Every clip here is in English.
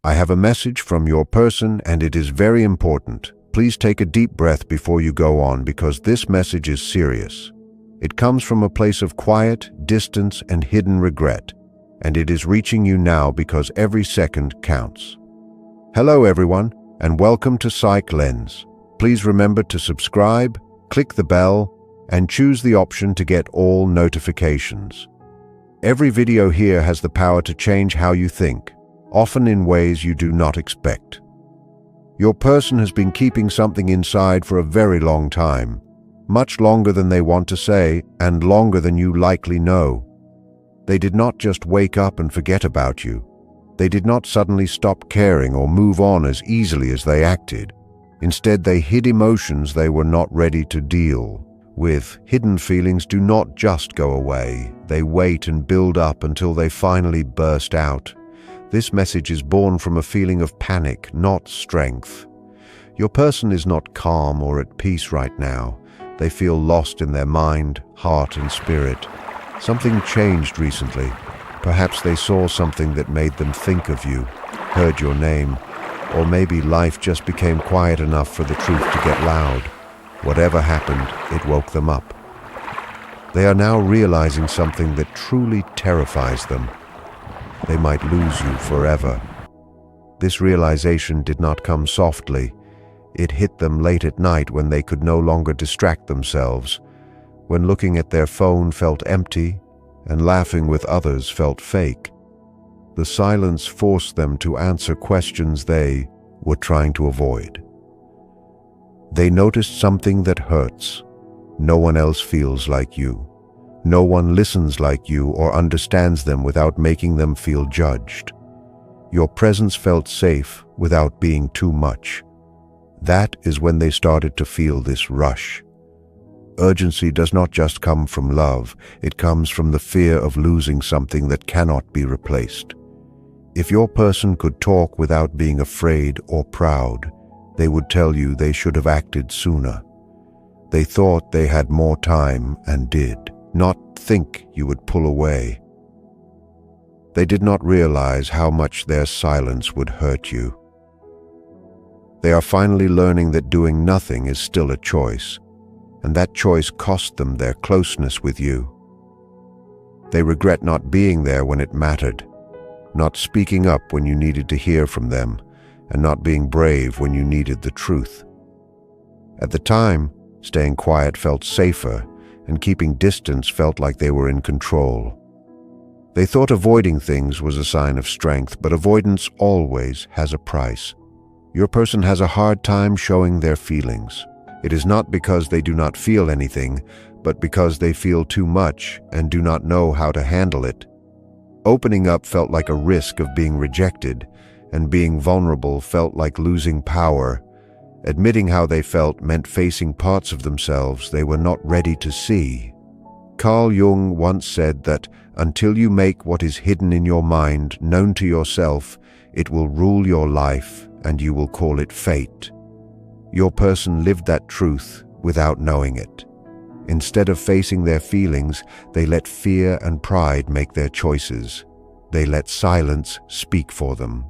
I have a message from your person and it is very important. Please take a deep breath before you go on because this message is serious. It comes from a place of quiet, distance, and hidden regret, and it is reaching you now because every second counts. Hello everyone, and welcome to Psych Lens. Please remember to subscribe, click the bell, and choose the option to get all notifications. Every video here has the power to change how you think, often in ways you do not expect. Your person has been keeping something inside for a very long time, much longer than they want to say and longer than you likely know. They did not just wake up and forget about you. They did not suddenly stop caring or move on as easily as they acted. Instead, they hid emotions they were not ready to deal with. Hidden feelings do not just go away. They wait and build up until they finally burst out. This message is born from a feeling of panic, not strength. Your person is not calm or at peace right now. They feel lost in their mind, heart, and spirit. Something changed recently. Perhaps they saw something that made them think of you, heard your name, or maybe life just became quiet enough for the truth to get loud. Whatever happened, it woke them up. They are now realizing something that truly terrifies them. They might lose you forever. This realization did not come softly. It hit them late at night when they could no longer distract themselves, when looking at their phone felt empty and laughing with others felt fake. The silence forced them to answer questions they were trying to avoid. They noticed something that hurts. No one else feels like you. No one listens like you or understands them without making them feel judged. Your presence felt safe without being too much. That is when they started to feel this rush. Urgency does not just come from love, it comes from the fear of losing something that cannot be replaced. If your person could talk without being afraid or proud, they would tell you they should have acted sooner. They thought they had more time and did, not think you would pull away. They did not realize how much their silence would hurt you. They are finally learning that doing nothing is still a choice, and that choice cost them their closeness with you. They regret not being there when it mattered, not speaking up when you needed to hear from them, and not being brave when you needed the truth. At the time, staying quiet felt safer, and keeping distance felt like they were in control. They thought avoiding things was a sign of strength, but avoidance always has a price. Your person has a hard time showing their feelings. It is not because they do not feel anything, but because they feel too much and do not know how to handle it. Opening up felt like a risk of being rejected, and being vulnerable felt like losing power. Admitting how they felt meant facing parts of themselves they were not ready to see. Carl Jung once said that until you make what is hidden in your mind known to yourself, it will rule your life and you will call it fate. Your person lived that truth without knowing it. Instead of facing their feelings, they let fear and pride make their choices. They let silence speak for them.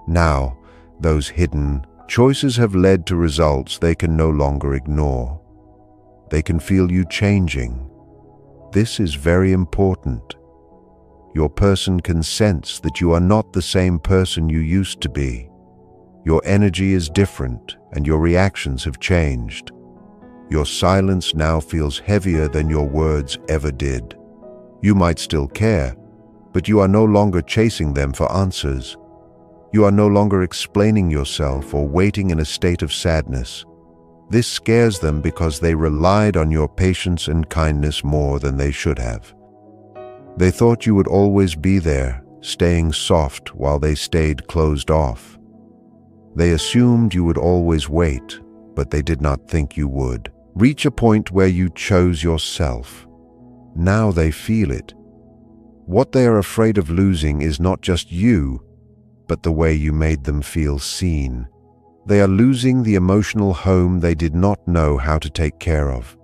Now, those hidden choices have led to results they can no longer ignore. They can feel you changing. This is very important. Your person can sense that you are not the same person you used to be. Your energy is different and your reactions have changed. Your silence now feels heavier than your words ever did. You might still care, but you are no longer chasing them for answers. You are no longer explaining yourself or waiting in a state of sadness. This scares them because they relied on your patience and kindness more than they should have. They thought you would always be there, staying soft while they stayed closed off. They assumed you would always wait, but they did not think you would. Reach a point where you chose yourself. Now they feel it. What they are afraid of losing is not just you, but the way you made them feel seen. They are losing the emotional home they did not know how to take care of.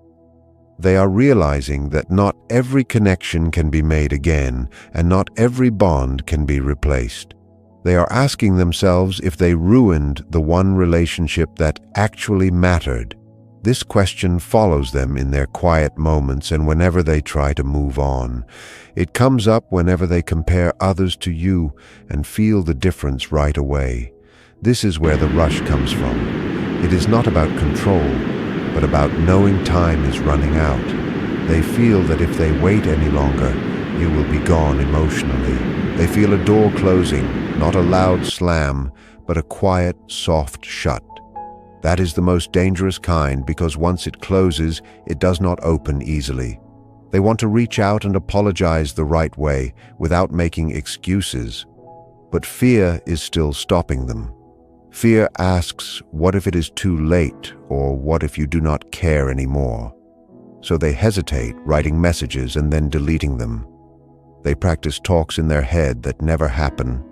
They are realizing that not every connection can be made again, and not every bond can be replaced. They are asking themselves if they ruined the one relationship that actually mattered. This question follows them in their quiet moments and whenever they try to move on. It comes up whenever they compare others to you and feel the difference right away. This is where the rush comes from. It is not about control, but about knowing time is running out. They feel that if they wait any longer, you will be gone emotionally. They feel a door closing, not a loud slam, but a quiet, soft shut. That is the most dangerous kind because once it closes, it does not open easily. They want to reach out and apologize the right way without making excuses. But fear is still stopping them. Fear asks, what if it is too late, or what if you do not care anymore? So they hesitate, writing messages and then deleting them. They practice talks in their head that never happen,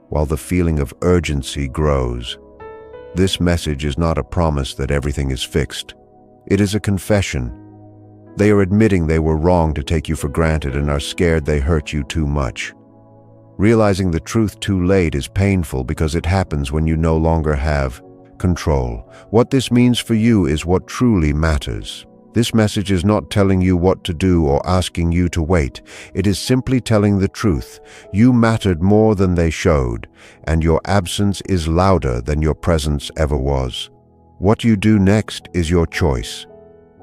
while the feeling of urgency grows. This message is not a promise that everything is fixed. It is a confession. They are admitting they were wrong to take you for granted and are scared they hurt you too much. Realizing the truth too late is painful because it happens when you no longer have control. What this means for you is what truly matters. This message is not telling you what to do or asking you to wait. It is simply telling the truth. You mattered more than they showed, and your absence is louder than your presence ever was. What you do next is your choice.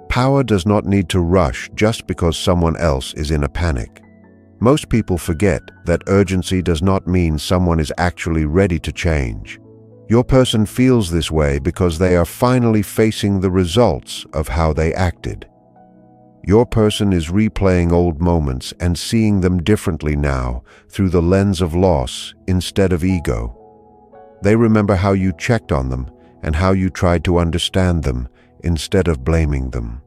Power does not need to rush just because someone else is in a panic. Most people forget that urgency does not mean someone is actually ready to change. Your person feels this way because they are finally facing the results of how they acted. Your person is replaying old moments and seeing them differently now through the lens of loss instead of ego. They remember how you checked on them and how you tried to understand them instead of blaming them.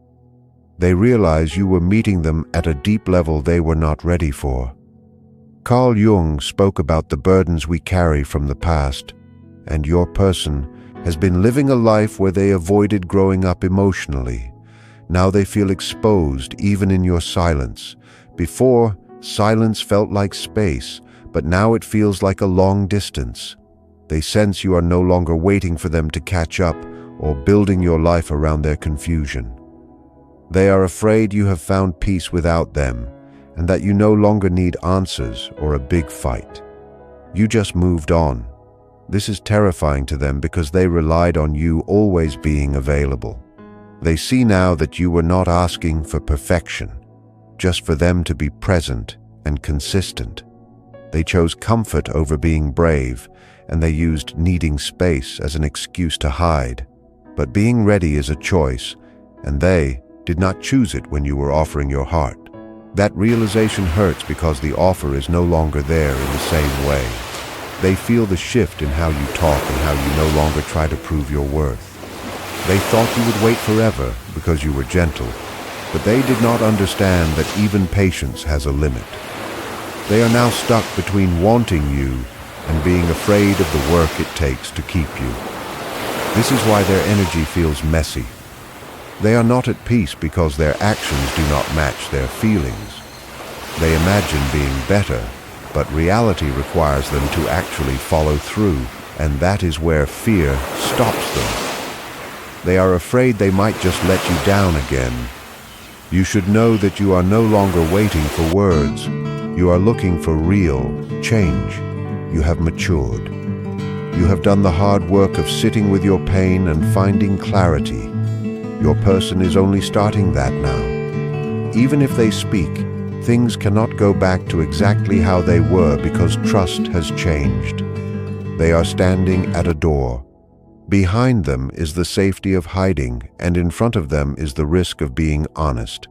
They realize you were meeting them at a deep level they were not ready for. Carl Jung spoke about the burdens we carry from the past, and your person has been living a life where they avoided growing up emotionally. Now they feel exposed even in your silence. Before, silence felt like space, but now it feels like a long distance. They sense you are no longer waiting for them to catch up or building your life around their confusion. They are afraid you have found peace without them, and that you no longer need answers or a big fight. You just moved on. This is terrifying to them because they relied on you always being available. They see now that you were not asking for perfection, just for them to be present and consistent. They chose comfort over being brave, and they used needing space as an excuse to hide. But being ready is a choice, and they did not choose it when you were offering your heart. That realization hurts because the offer is no longer there in the same way. They feel the shift in how you talk and how you no longer try to prove your worth. They thought you would wait forever because you were gentle, but they did not understand that even patience has a limit. They are now stuck between wanting you and being afraid of the work it takes to keep you. This is why their energy feels messy. They are not at peace because their actions do not match their feelings. They imagine being better, but reality requires them to actually follow through, and that is where fear stops them. They are afraid they might just let you down again. You should know that you are no longer waiting for words. You are looking for real change. You have matured. You have done the hard work of sitting with your pain and finding clarity. Your person is only starting that now. Even if they speak, things cannot go back to exactly how they were because trust has changed. They are standing at a door. Behind them is the safety of hiding, and in front of them is the risk of being honest.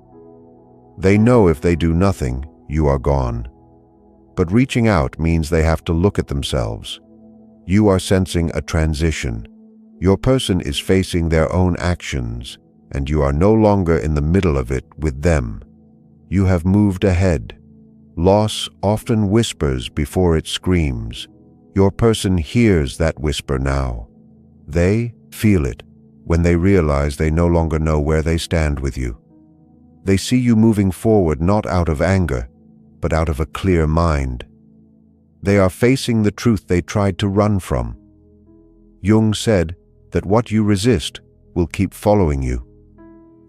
They know if they do nothing, you are gone. But reaching out means they have to look at themselves. You are sensing a transition. Your person is facing their own actions, and you are no longer in the middle of it with them. You have moved ahead. Loss often whispers before it screams. Your person hears that whisper now. They feel it when they realize they no longer know where they stand with you. They see you moving forward not out of anger, but out of a clear mind. They are facing the truth they tried to run from. Jung said that what you resist will keep following you.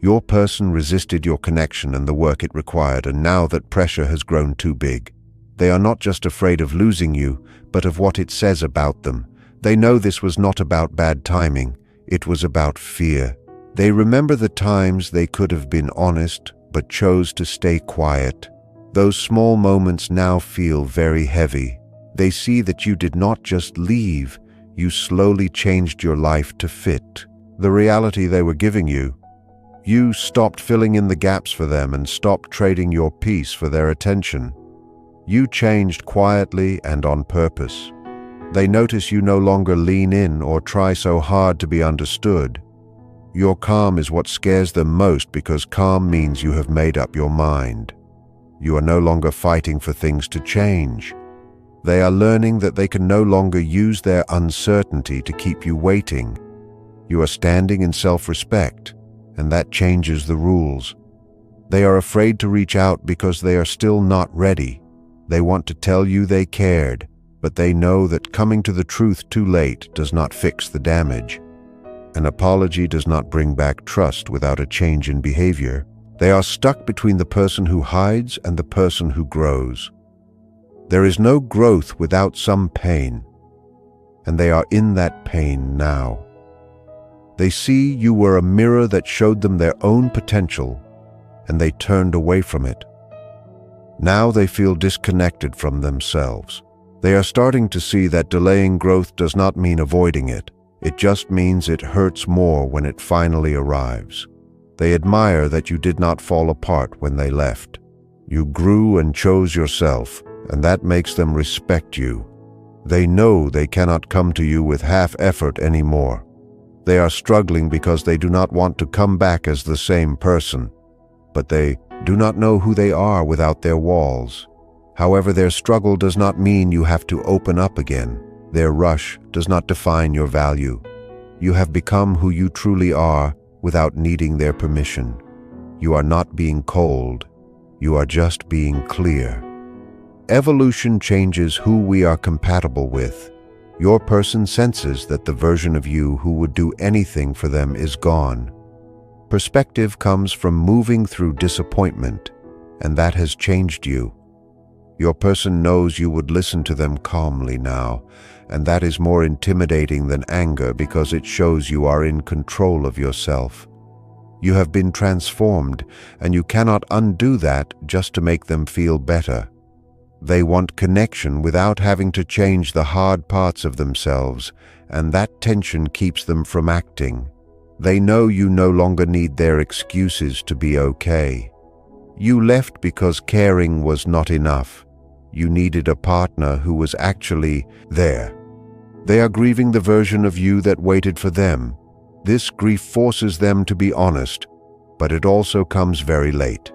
Your person resisted your connection and the work it required, and now that pressure has grown too big, they are not just afraid of losing you, but of what it says about them. They know this was not about bad timing, it was about fear. They remember the times they could have been honest, but chose to stay quiet. Those small moments now feel very heavy. They see that you did not just leave, you slowly changed your life to fit the reality they were giving you. You stopped filling in the gaps for them and stopped trading your peace for their attention. You changed quietly and on purpose. They notice you no longer lean in or try so hard to be understood. Your calm is what scares them most, because calm means you have made up your mind. You are no longer fighting for things to change. They are learning that they can no longer use their uncertainty to keep you waiting. You are standing in self-respect, and that changes the rules. They are afraid to reach out because they are still not ready. They want to tell you they cared, but they know that coming to the truth too late does not fix the damage. An apology does not bring back trust without a change in behavior. They are stuck between the person who hides and the person who grows. There is no growth without some pain, and they are in that pain now. They see you were a mirror that showed them their own potential, and they turned away from it. Now they feel disconnected from themselves. They are starting to see that delaying growth does not mean avoiding it. It just means it hurts more when it finally arrives. They admire that you did not fall apart when they left. You grew and chose yourself, and that makes them respect you. They know they cannot come to you with half effort anymore. They are struggling because they do not want to come back as the same person, but they do not know who they are without their walls. However, their struggle does not mean you have to open up again. Their rush does not define your value. You have become who you truly are without needing their permission. You are not being cold. You are just being clear. Evolution changes who we are compatible with. Your person senses that the version of you who would do anything for them is gone. Perspective comes from moving through disappointment, and that has changed you. Your person knows you would listen to them calmly now, and that is more intimidating than anger because it shows you are in control of yourself. You have been transformed, and you cannot undo that just to make them feel better. They want connection without having to change the hard parts of themselves, and that tension keeps them from acting. They know you no longer need their excuses to be okay. You left because caring was not enough. You needed a partner who was actually there. They are grieving the version of you that waited for them. This grief forces them to be honest, but it also comes very late.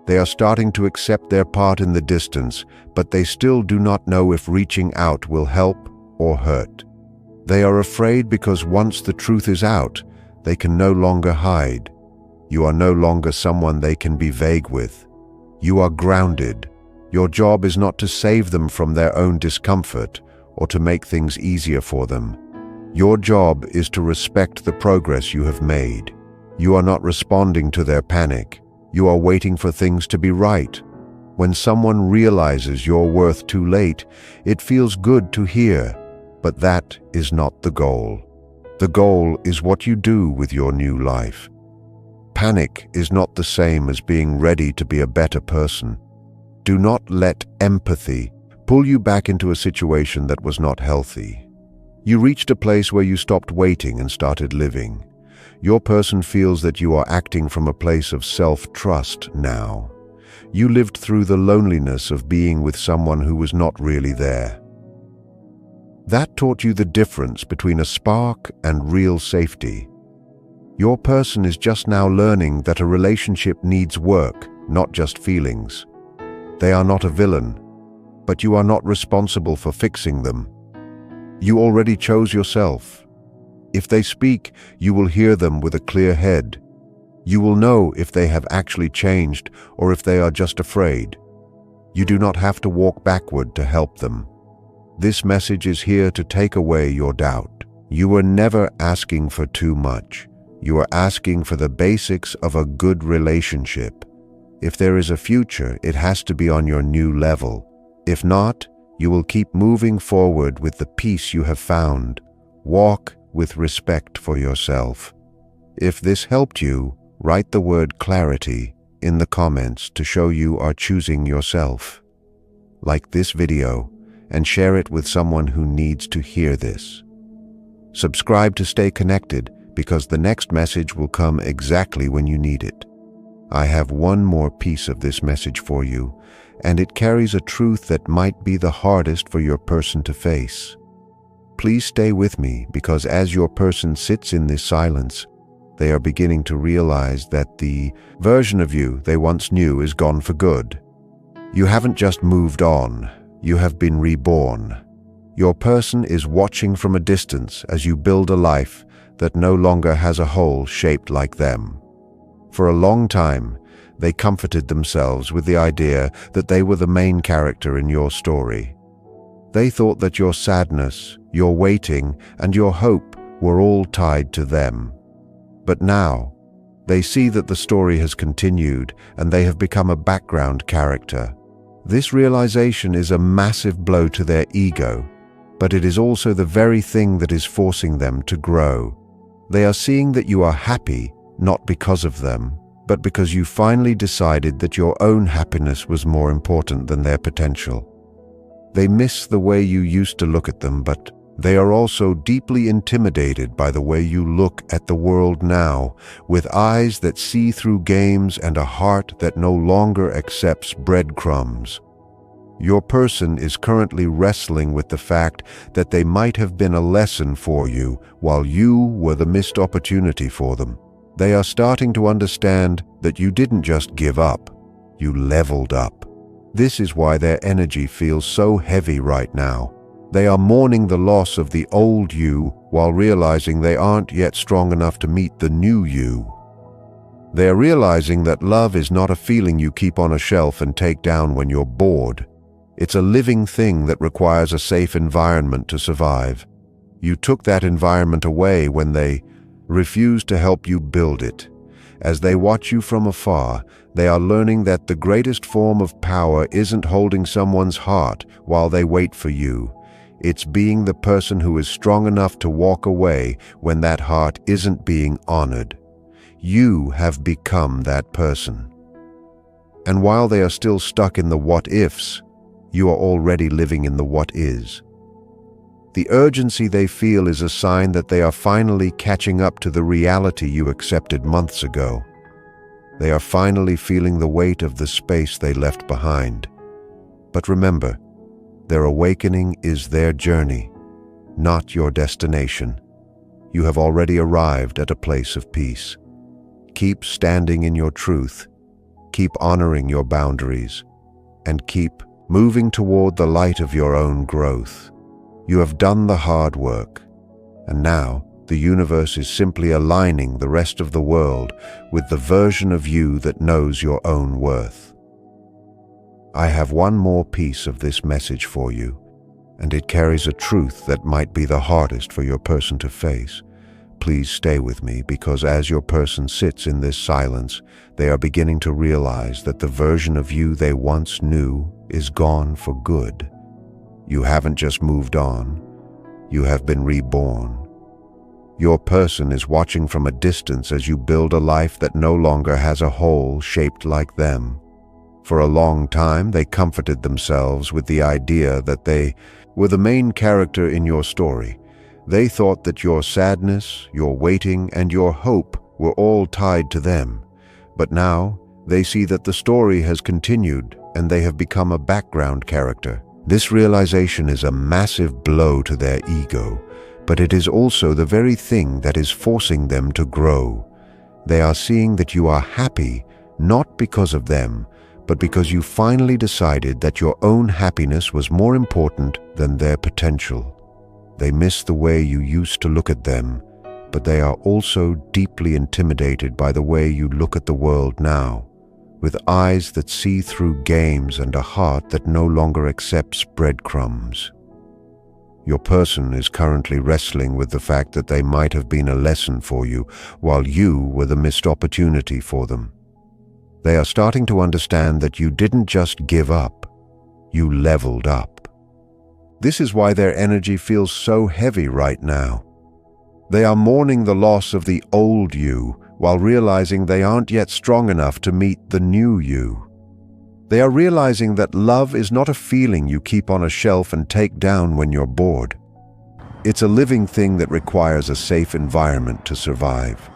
They are starting to accept their part in the distance, but they still do not know if reaching out will help or hurt. They are afraid because once the truth is out, they can no longer hide. You are no longer someone they can be vague with. You are grounded. Your job is not to save them from their own discomfort or to make things easier for them. Your job is to respect the progress you have made. You are not responding to their panic. You are waiting for things to be right. When someone realizes your worth too late, it feels good to hear, but that is not the goal. The goal is what you do with your new life. Panic is not the same as being ready to be a better person. Do not let empathy pull you back into a situation that was not healthy. You reached a place where you stopped waiting and started living. Your person feels that you are acting from a place of self-trust now. You lived through the loneliness of being with someone who was not really there. That taught you the difference between a spark and real safety. Your person is just now learning that a relationship needs work, not just feelings. They are not a villain, but you are not responsible for fixing them. You already chose yourself. If they speak, you will hear them with a clear head. You will know if they have actually changed or if they are just afraid. You do not have to walk backward to help them. This message is here to take away your doubt. You are never asking for too much. You are asking for the basics of a good relationship. If there is a future, it has to be on your new level. If not, you will keep moving forward with the peace you have found. Walk with respect for yourself. If this helped you, write the word clarity in the comments to show you are choosing yourself. Like this video and share it with someone who needs to hear this. Subscribe to stay connected because the next message will come exactly when you need it. I have one more piece of this message for you, and it carries a truth that might be the hardest for your person to face. Please stay with me because as your person sits in this silence, they are beginning to realize that the version of you they once knew is gone for good. You haven't just moved on, you have been reborn. Your person is watching from a distance as you build a life that no longer has a hole shaped like them. For a long time, they comforted themselves with the idea that they were the main character in your story. They thought that your sadness, your waiting, and your hope were all tied to them. But now, they see that the story has continued and they have become a background character. This realization is a massive blow to their ego, but it is also the very thing that is forcing them to grow. They are seeing that you are happy, not because of them, but because you finally decided that your own happiness was more important than their potential. They miss the way you used to look at them, but they are also deeply intimidated by the way you look at the world now, with eyes that see through games and a heart that no longer accepts breadcrumbs. Your person is currently wrestling with the fact that they might have been a lesson for you while you were the missed opportunity for them. They are starting to understand that you didn't just give up, you leveled up. This is why their energy feels so heavy right now. They are mourning the loss of the old you while realizing they aren't yet strong enough to meet the new you. They are realizing that love is not a feeling you keep on a shelf and take down when you're bored. It's a living thing that requires a safe environment to survive. You took that environment away when they refused to help you build it. As they watch you from afar, they are learning that the greatest form of power isn't holding someone's heart while they wait for you. It's being the person who is strong enough to walk away when that heart isn't being honored. You have become that person. And while they are still stuck in the what-ifs, you are already living in the what-is. The urgency they feel is a sign that they are finally catching up to the reality you accepted months ago. They are finally feeling the weight of the space they left behind. But remember, their awakening is their journey, not your destination. You have already arrived at a place of peace. Keep standing in your truth, keep honoring your boundaries, and keep moving toward the light of your own growth. You have done the hard work, and now the universe is simply aligning the rest of the world with the version of you that knows your own worth. I have one more piece of this message for you, and it carries a truth that might be the hardest for your person to face. Please stay with me because as your person sits in this silence, they are beginning to realize that the version of you they once knew is gone for good. You haven't just moved on, you have been reborn. Your person is watching from a distance as you build a life that no longer has a hole shaped like them. For a long time, they comforted themselves with the idea that they were the main character in your story. They thought that your sadness, your waiting, and your hope were all tied to them. But now, they see that the story has continued and they have become a background character. This realization is a massive blow to their ego, but it is also the very thing that is forcing them to grow. They are seeing that you are happy, not because of them, but because you finally decided that your own happiness was more important than their potential. They miss the way you used to look at them, but they are also deeply intimidated by the way you look at the world now, with eyes that see through games and a heart that no longer accepts breadcrumbs. Your person is currently wrestling with the fact that they might have been a lesson for you, while you were the missed opportunity for them. They are starting to understand that you didn't just give up, you leveled up. This is why their energy feels so heavy right now. They are mourning the loss of the old you, while realizing they aren't yet strong enough to meet the new you. They are realizing that love is not a feeling you keep on a shelf and take down when you're bored. It's a living thing that requires a safe environment to survive.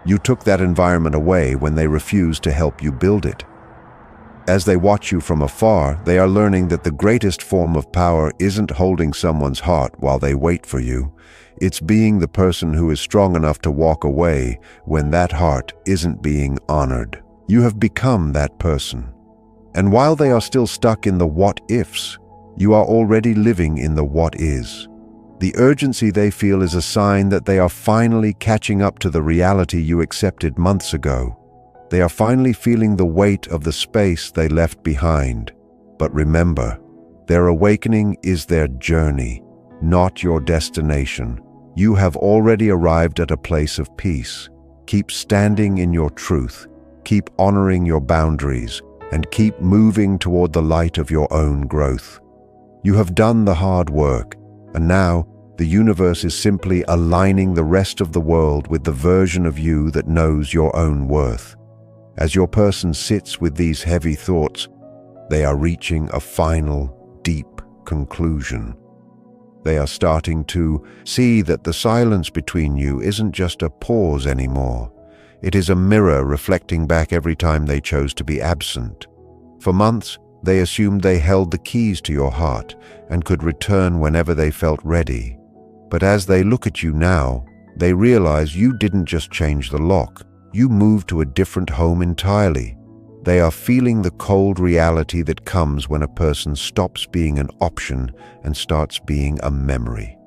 You took that environment away when they refused to help you build it. As they watch you from afar, they are learning that the greatest form of power isn't holding someone's heart while they wait for you. It's being the person who is strong enough to walk away when that heart isn't being honored. You have become that person. And while they are still stuck in the what-ifs, you are already living in the what-is. The urgency they feel is a sign that they are finally catching up to the reality you accepted months ago. They are finally feeling the weight of the space they left behind. But remember, their awakening is their journey, not your destination. You have already arrived at a place of peace. Keep standing in your truth, keep honoring your boundaries, and keep moving toward the light of your own growth. You have done the hard work, and now the universe is simply aligning the rest of the world with the version of you that knows your own worth. As your person sits with these heavy thoughts, they are reaching a final, deep conclusion. They are starting to see that the silence between you isn't just a pause anymore. It is a mirror reflecting back every time they chose to be absent. For months, they assumed they held the keys to your heart and could return whenever they felt ready. But as they look at you now, they realize you didn't just change the lock. You moved to a different home entirely. They are feeling the cold reality that comes when a person stops being an option and starts being a memory.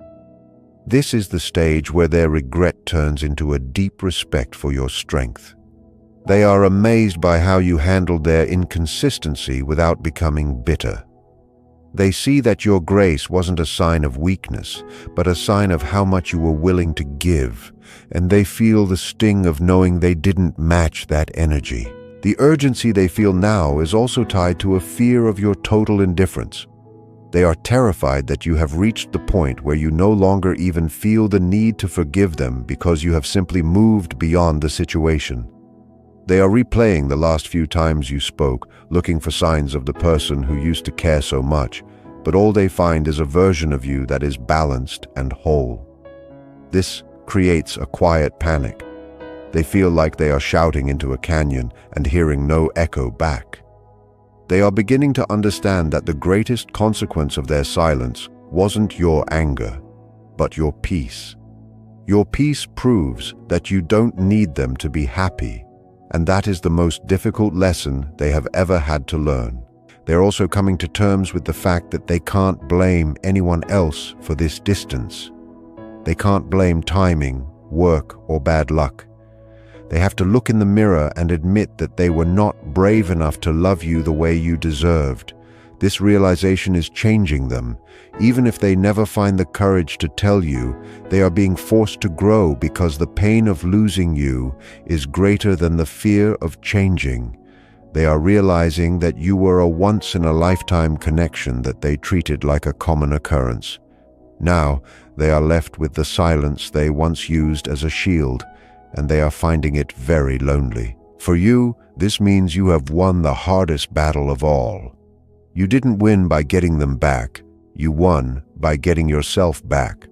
This is the stage where their regret turns into a deep respect for your strength. They are amazed by how you handled their inconsistency without becoming bitter. They see that your grace wasn't a sign of weakness, but a sign of how much you were willing to give, and they feel the sting of knowing they didn't match that energy. The urgency they feel now is also tied to a fear of your total indifference. They are terrified that you have reached the point where you no longer even feel the need to forgive them because you have simply moved beyond the situation. They are replaying the last few times you spoke, looking for signs of the person who used to care so much, but all they find is a version of you that is balanced and whole. This creates a quiet panic. They feel like they are shouting into a canyon and hearing no echo back. They are beginning to understand that the greatest consequence of their silence wasn't your anger, but your peace. Your peace proves that you don't need them to be happy, and that is the most difficult lesson they have ever had to learn. They're also coming to terms with the fact that they can't blame anyone else for this distance. They can't blame timing, work, or bad luck. They have to look in the mirror and admit that they were not brave enough to love you the way you deserved. This realization is changing them. Even if they never find the courage to tell you, they are being forced to grow because the pain of losing you is greater than the fear of changing. They are realizing that you were a once-in-a-lifetime connection that they treated like a common occurrence. Now, they are left with the silence they once used as a shield, and they are finding it very lonely. For you, this means you have won the hardest battle of all. You didn't win by getting them back. You won by getting yourself back.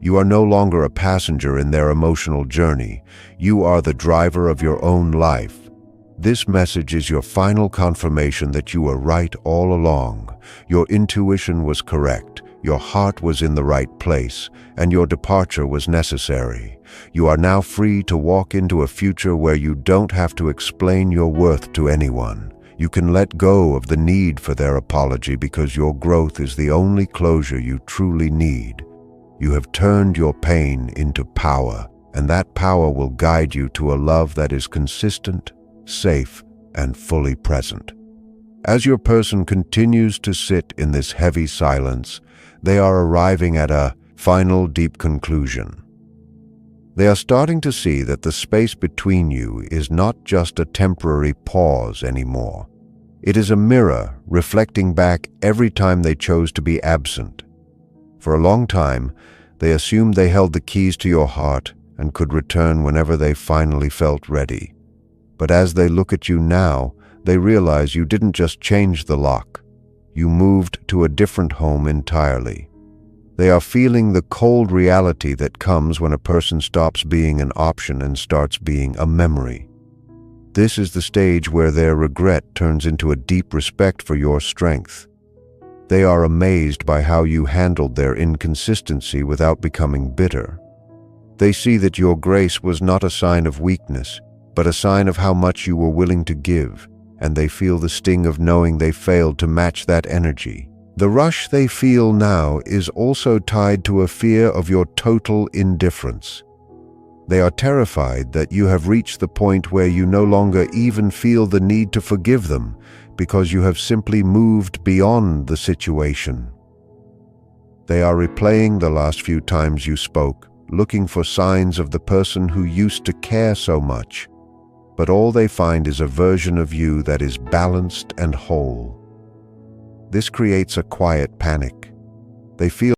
You are no longer a passenger in their emotional journey. You are the driver of your own life. This message is your final confirmation that you were right all along. Your intuition was correct. Your heart was in the right place, and your departure was necessary. You are now free to walk into a future where you don't have to explain your worth to anyone. You can let go of the need for their apology because your growth is the only closure you truly need. You have turned your pain into power, and that power will guide you to a love that is consistent, safe, and fully present. As your person continues to sit in this heavy silence, they are arriving at a final deep conclusion. They are starting to see that the space between you is not just a temporary pause anymore. It is a mirror reflecting back every time they chose to be absent. For a long time, they assumed they held the keys to your heart and could return whenever they finally felt ready. But as they look at you now, they realize you didn't just change the lock. You moved to a different home entirely. They are feeling the cold reality that comes when a person stops being an option and starts being a memory. This is the stage where their regret turns into a deep respect for your strength. They are amazed by how you handled their inconsistency without becoming bitter. They see that your grace was not a sign of weakness, but a sign of how much you were willing to give, and they feel the sting of knowing they failed to match that energy. The rush they feel now is also tied to a fear of your total indifference. They are terrified that you have reached the point where you no longer even feel the need to forgive them because you have simply moved beyond the situation. They are replaying the last few times you spoke, looking for signs of the person who used to care so much. But all they find is a version of you that is balanced and whole. This creates a quiet panic. They feel